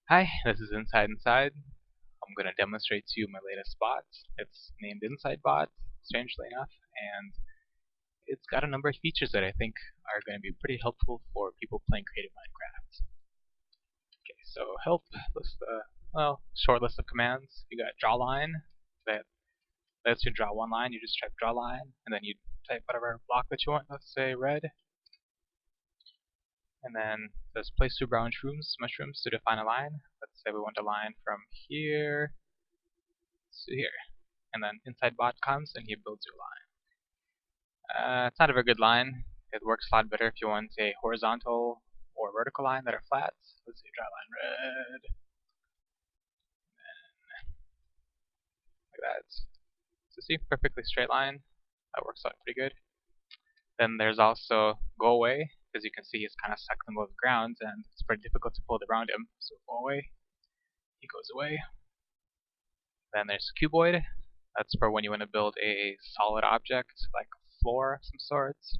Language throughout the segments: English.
Hi, this is Inside. I'm going to demonstrate to you my latest bot. It's named InsideBot, strangely enough, and it's got a number of features that I think are going to be pretty helpful for people playing creative Minecraft. Okay, so help, short list of commands. You got drawLine, that lets you draw one line. You just type drawLine, and then you type whatever block that you want, let's say red. And then there's place two brown mushrooms to define a line. Let's say we want a line from here to here. And then InsideBot comes and he builds your line. It's not a very good line. It works a lot better if you want a horizontal or vertical line that are flat. Let's say draw line red. Like that. So see, perfectly straight line. That works out pretty good. Then there's also go away, because you can see he's kind of stuck in the middle of the ground and it's pretty difficult to build around him. So go away. He goes away. Then there's cuboid. That's for when you want to build a solid object, like a floor of some sorts.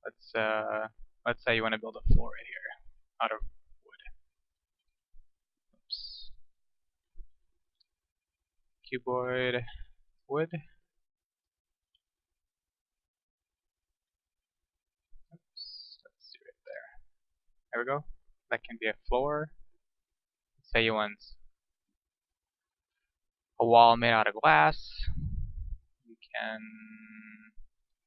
Let's say you want to build a floor right here out of wood. Oops. Cuboid wood. Oops. Let's see right there. There we go. That can be a floor. Let's say you want a wall made out of glass. You can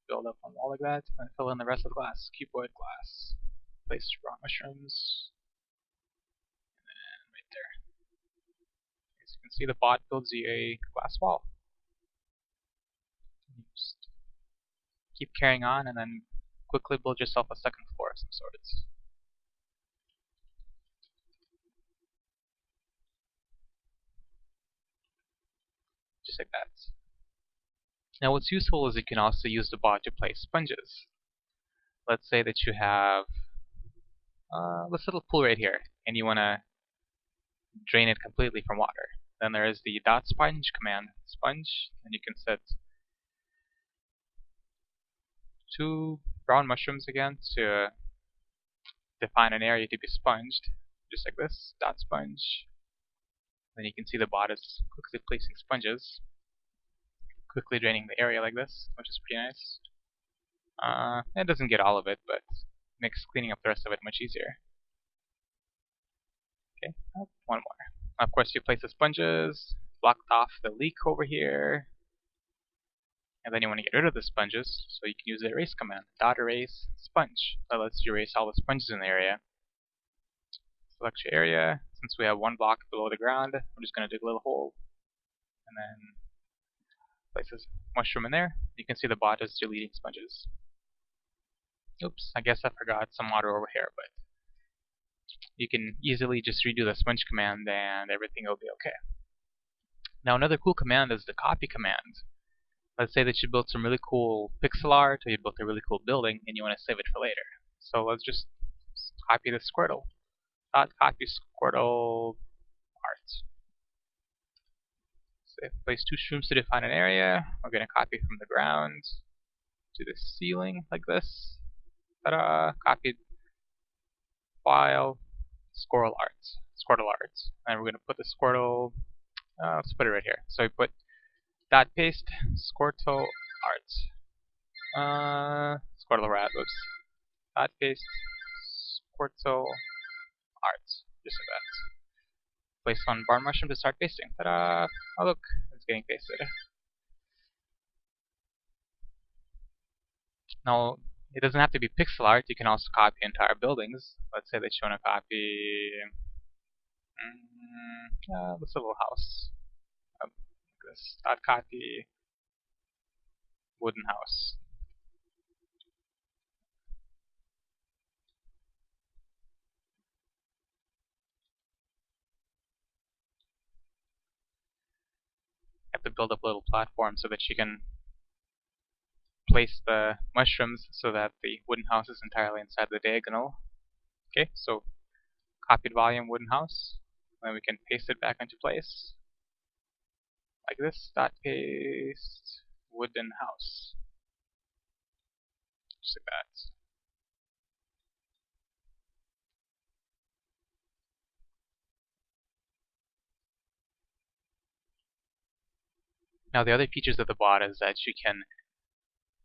build up one wall like that and fill in the rest of the glass. Cuboid glass. Place raw mushrooms. And right there. As you can see, the bot builds you a glass wall. You just keep carrying on and then quickly build yourself a second floor of some sorts. Just like that. Now what's useful is you can also use the bot to place sponges. Let's say that you have this little pool right here and you want to drain it completely from water. Then there is the .sponge command, sponge, and you can set 2 brown mushrooms again to define an area to be sponged, just like this, .sponge. Then you can see the bot is quickly placing sponges, quickly draining the area like this, which is pretty nice. It doesn't get all of it, but makes cleaning up the rest of it much easier. Okay, one more. Of course, you place the sponges, blocked off the leak over here, and then you want to get rid of the sponges, so you can use the erase command, .erase sponge. That lets you erase all the sponges in the area. Select your area. Since we have one block below the ground, I'm just going to dig a little hole, and then place this mushroom in there. You can see the bot is deleting sponges. Oops, I guess I forgot some water over here, but you can easily just redo the sponge command and everything will be okay. Now another cool command is the copy command. Let's say that you built some really cool pixel art or you built a really cool building and you want to save it for later. So let's just copy the Squirtle. Copy Squirtle art. So place 2 shrooms to define an area. We're going to copy from the ground to the ceiling like this. Ta-da! Copied file Squirtle art. And we're going to put the Squirtle, let's put it right here. So we put paste Squirtle art. Squirtle rat, oops. Paste Squirtle art. Just like that. Place on barn mushroom to start pasting. Ta-da! Oh look, it's getting pasted. Now, it doesn't have to be pixel art, you can also copy entire buildings. Let's say that you want to copy this little house. This copy wooden house. You have to build up a little platform so that you can place the mushrooms so that the wooden house is entirely inside the diagonal. Okay, so copied volume wooden house. Then we can paste it back into place. Like this, paste wooden house. Just like that. Now the other features of the bot is that you can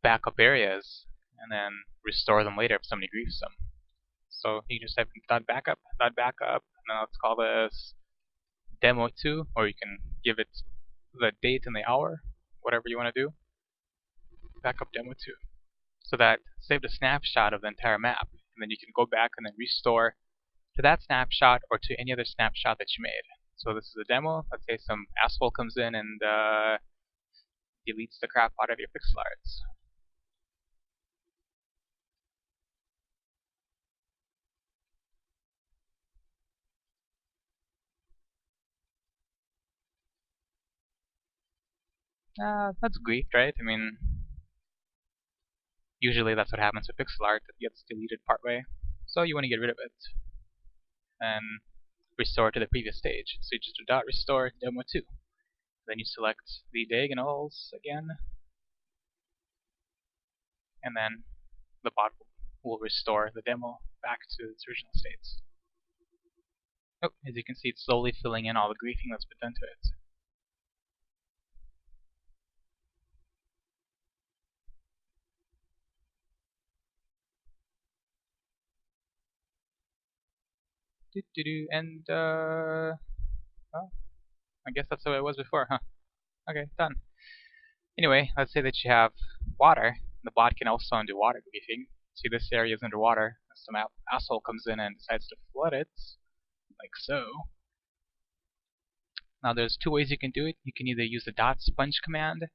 back up areas and then restore them later if somebody griefs them. So you just type .backup, .backup, and then let's call this demo2, or you can give it the date and the hour, whatever you want to do. Backup demo2. So that saved a snapshot of the entire map, and then you can go back and then restore to that snapshot or to any other snapshot that you made. So this is a demo. Let's say some asshole comes in and deletes the crap out of your pixel arts. That's grief, right? I mean, usually that's what happens with pixel art. It gets deleted partway. So you want to get rid of it and restore to the previous stage. So you just do .restore demo2. Then you select the diagonals again, and then the bot will restore the demo back to its original states. Oh, as you can see, it's slowly filling in all the griefing that's been done to it. And well, I guess that's the way it was before, huh? Okay, done. Anyway, let's say that you have water. The bot can also undo water griefing. See, this area is underwater. Some asshole comes in and decides to flood it, like so. Now there's two ways you can do it. You can either use the .sponge command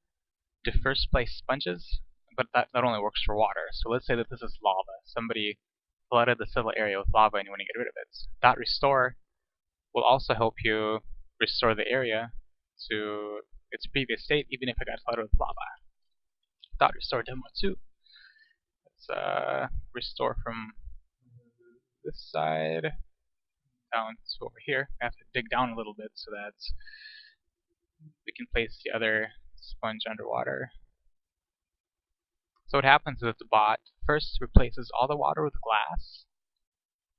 to first place sponges, but that only works for water. So let's say that this is lava. Somebody flooded the civil area with lava and you want to get rid of it. .restore will also help you restore the area to its previous state, even if it got flooded with lava. .restore demo2. Let's restore from this side down to over here. I have to dig down a little bit so that we can place the other sponge underwater. So what happens is that the bot first replaces all the water with glass,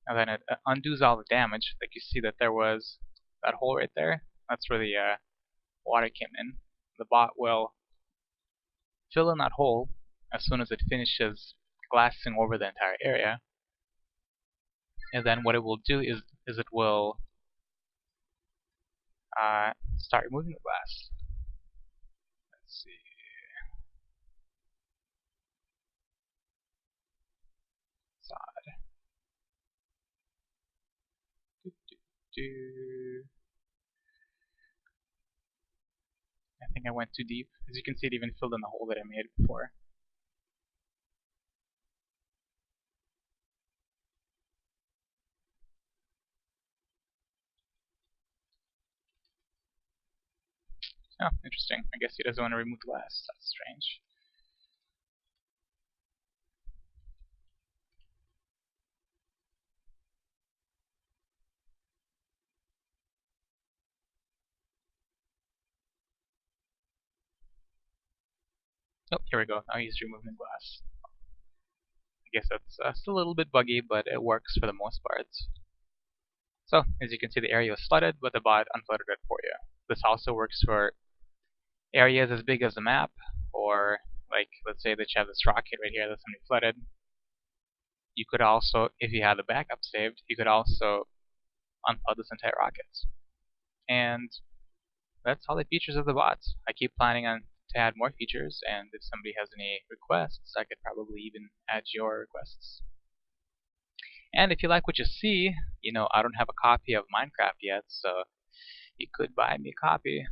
and then it undoes all the damage. Like you see that there was that hole right there. That's where the water came in. The bot will fill in that hole as soon as it finishes glassing over the entire area. And then what it will do is it will start removing the glass. Let's see. Side. I think I went too deep. As you can see, it even filled in the hole that I made before. Oh, interesting. I guess he doesn't want to remove the glass. That's strange. Oh, here we go. Now he's removing the glass. I guess that's still a little bit buggy, but it works for the most part. So, as you can see, the area was flooded, but the bot unflooded it for you. This also works for areas as big as the map, or like, let's say that you have this rocket right here that's going to be flooded. You could also, if you had the backup saved, you could also unflood this entire rocket. And that's all the features of the bot. I keep planning on to add more features, and if somebody has any requests, I could probably even add your requests. And if you like what you see, I don't have a copy of Minecraft yet, so you could buy me a copy.